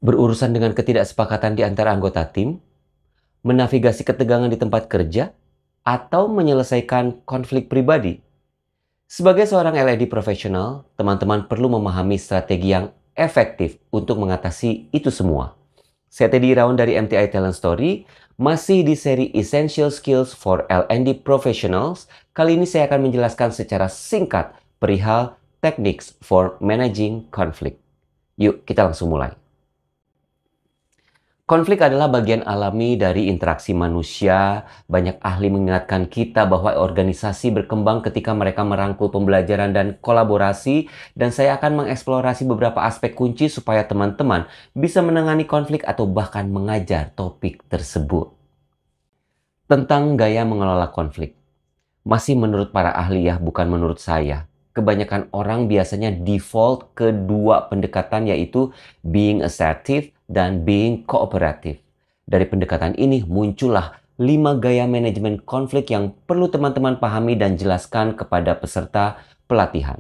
berurusan dengan ketidaksepakatan di antara anggota tim, menavigasi ketegangan di tempat kerja, atau menyelesaikan konflik pribadi. Sebagai seorang LED profesional, teman-teman perlu memahami strategi yang efektif untuk mengatasi itu semua. Saya Teddy Irawan dari MTI Talent Story, masih di seri Essential Skills for L&D Professionals. Kali ini saya akan menjelaskan secara singkat perihal Techniques for Managing Conflict. Yuk, kita langsung mulai. Konflik adalah bagian alami dari interaksi manusia. Banyak ahli mengingatkan kita bahwa organisasi berkembang ketika mereka merangkul pembelajaran dan kolaborasi, dan saya akan mengeksplorasi beberapa aspek kunci supaya teman-teman bisa menangani konflik atau bahkan mengajar topik tersebut. Tentang gaya mengelola konflik. Masih menurut para ahli ya, bukan menurut saya. Kebanyakan orang biasanya default ke dua pendekatan, yaitu being assertive dan being cooperative. Dari pendekatan ini muncullah 5 gaya manajemen konflik yang perlu teman-teman pahami dan jelaskan kepada peserta pelatihan.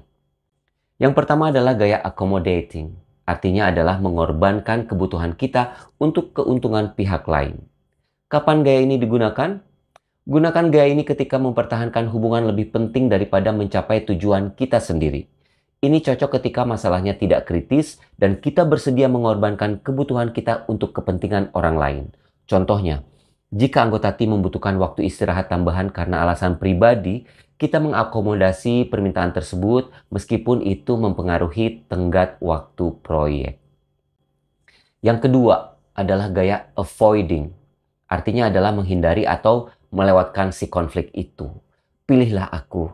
Yang pertama adalah gaya accommodating. Artinya adalah mengorbankan kebutuhan kita untuk keuntungan pihak lain. Kapan gaya ini digunakan? Gunakan gaya ini ketika mempertahankan hubungan lebih penting daripada mencapai tujuan kita sendiri. Ini cocok ketika masalahnya tidak kritis dan kita bersedia mengorbankan kebutuhan kita untuk kepentingan orang lain. Contohnya, jika anggota tim membutuhkan waktu istirahat tambahan karena alasan pribadi, kita mengakomodasi permintaan tersebut meskipun itu mempengaruhi tenggat waktu proyek. Yang kedua adalah gaya avoiding. Artinya adalah menghindari atau melewatkan si konflik itu. Pilihlah aku.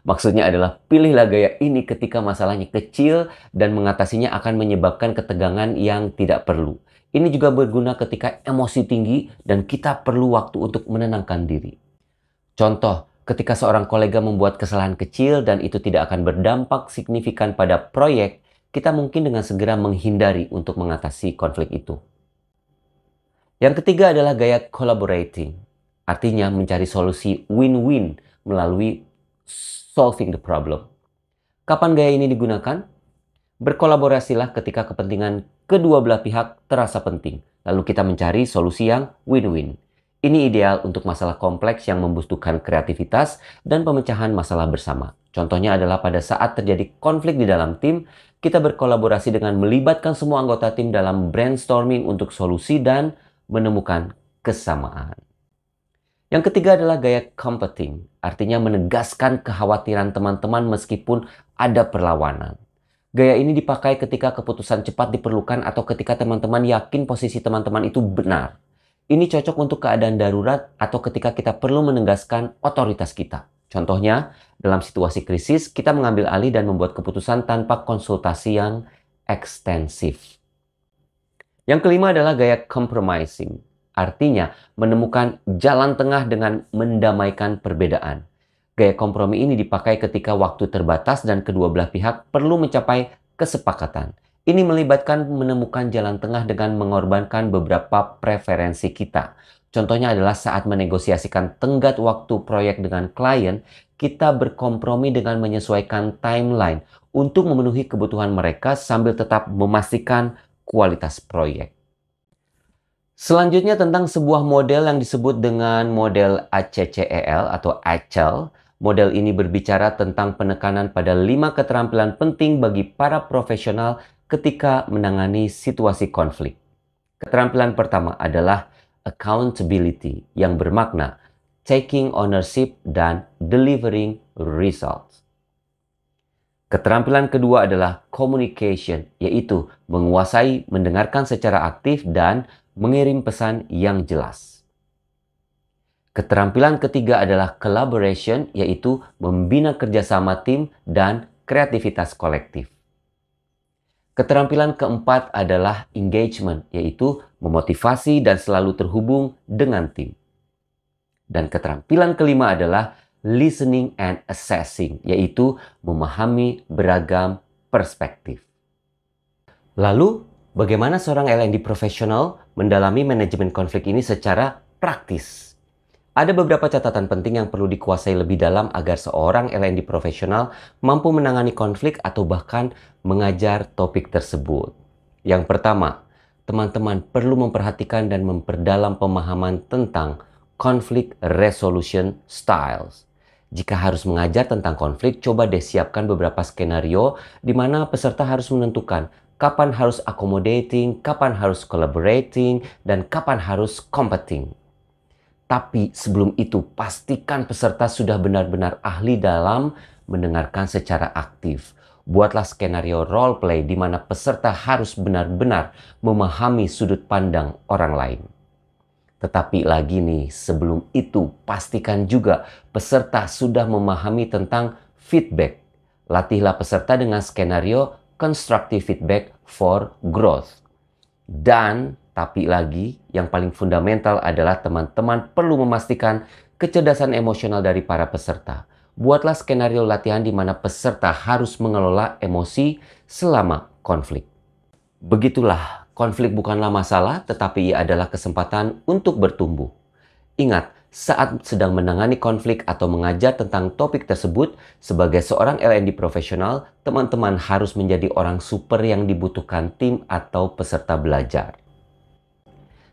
Maksudnya adalah pilihlah gaya ini ketika masalahnya kecil dan mengatasinya akan menyebabkan ketegangan yang tidak perlu. Ini juga berguna ketika emosi tinggi dan kita perlu waktu untuk menenangkan diri. Contoh, ketika seorang kolega membuat kesalahan kecil dan itu tidak akan berdampak signifikan pada proyek, kita mungkin dengan segera menghindari untuk mengatasi konflik itu. Yang ketiga adalah gaya collaborating. Artinya mencari solusi win-win melalui solving the problem. Kapan gaya ini digunakan? Berkolaborasilah ketika kepentingan kedua belah pihak terasa penting. Lalu kita mencari solusi yang win-win. Ini ideal untuk masalah kompleks yang membutuhkan kreativitas dan pemecahan masalah bersama. Contohnya adalah pada saat terjadi konflik di dalam tim, kita berkolaborasi dengan melibatkan semua anggota tim dalam brainstorming untuk solusi dan menemukan kesamaan. Yang ketiga adalah gaya comforting, artinya menegaskan kekhawatiran teman-teman meskipun ada perlawanan. Gaya ini dipakai ketika keputusan cepat diperlukan atau ketika teman-teman yakin posisi teman-teman itu benar. Ini cocok untuk keadaan darurat atau ketika kita perlu menegaskan otoritas kita. Contohnya, dalam situasi krisis, kita mengambil alih dan membuat keputusan tanpa konsultasi yang ekstensif. Yang kelima adalah gaya compromising. Artinya, menemukan jalan tengah dengan mendamaikan perbedaan. Gaya kompromi ini dipakai ketika waktu terbatas dan kedua belah pihak perlu mencapai kesepakatan. Ini melibatkan menemukan jalan tengah dengan mengorbankan beberapa preferensi kita. Contohnya adalah saat menegosiasikan tenggat waktu proyek dengan klien, kita berkompromi dengan menyesuaikan timeline untuk memenuhi kebutuhan mereka sambil tetap memastikan kualitas proyek. Selanjutnya tentang sebuah model yang disebut dengan model ACCEL atau ACCEL. Model ini berbicara tentang penekanan pada 5 keterampilan penting bagi para profesional ketika menangani situasi konflik. Keterampilan pertama adalah accountability, yang bermakna taking ownership dan delivering results. Keterampilan kedua adalah communication, yaitu menguasai mendengarkan secara aktif dan mengirim pesan yang jelas. Keterampilan ketiga adalah collaboration, yaitu membina kerjasama tim dan kreativitas kolektif. Keterampilan keempat adalah engagement, yaitu memotivasi dan selalu terhubung dengan tim. Dan keterampilan kelima adalah listening and assessing, yaitu memahami beragam perspektif. Lalu, bagaimana seorang L&D profesional mendalami manajemen konflik ini secara praktis? Ada beberapa catatan penting yang perlu dikuasai lebih dalam agar seorang L&D profesional mampu menangani konflik atau bahkan mengajar topik tersebut. Yang pertama, teman-teman perlu memperhatikan dan memperdalam pemahaman tentang conflict resolution styles. Jika harus mengajar tentang konflik, coba deh siapkan beberapa skenario di mana peserta harus menentukan kapan harus accommodating, kapan harus collaborating, dan kapan harus competing. Tapi sebelum itu, pastikan peserta sudah benar-benar ahli dalam mendengarkan secara aktif. Buatlah skenario role play di mana peserta harus benar-benar memahami sudut pandang orang lain. Tetapi lagi nih, sebelum itu, pastikan juga peserta sudah memahami tentang feedback. Latihlah peserta dengan skenario constructive feedback for growth. Dan tapi lagi, yang paling fundamental adalah teman-teman perlu memastikan kecerdasan emosional dari para peserta. Buatlah skenario latihan di mana peserta harus mengelola emosi selama konflik. Begitulah, konflik bukanlah masalah, tetapi ia adalah kesempatan untuk bertumbuh. Ingat, saat sedang menangani konflik atau mengajar tentang topik tersebut, sebagai seorang L&D profesional, teman-teman harus menjadi orang super yang dibutuhkan tim atau peserta belajar.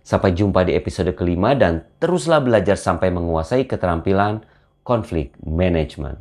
Sampai jumpa di episode kelima dan teruslah belajar sampai menguasai keterampilan konflik management.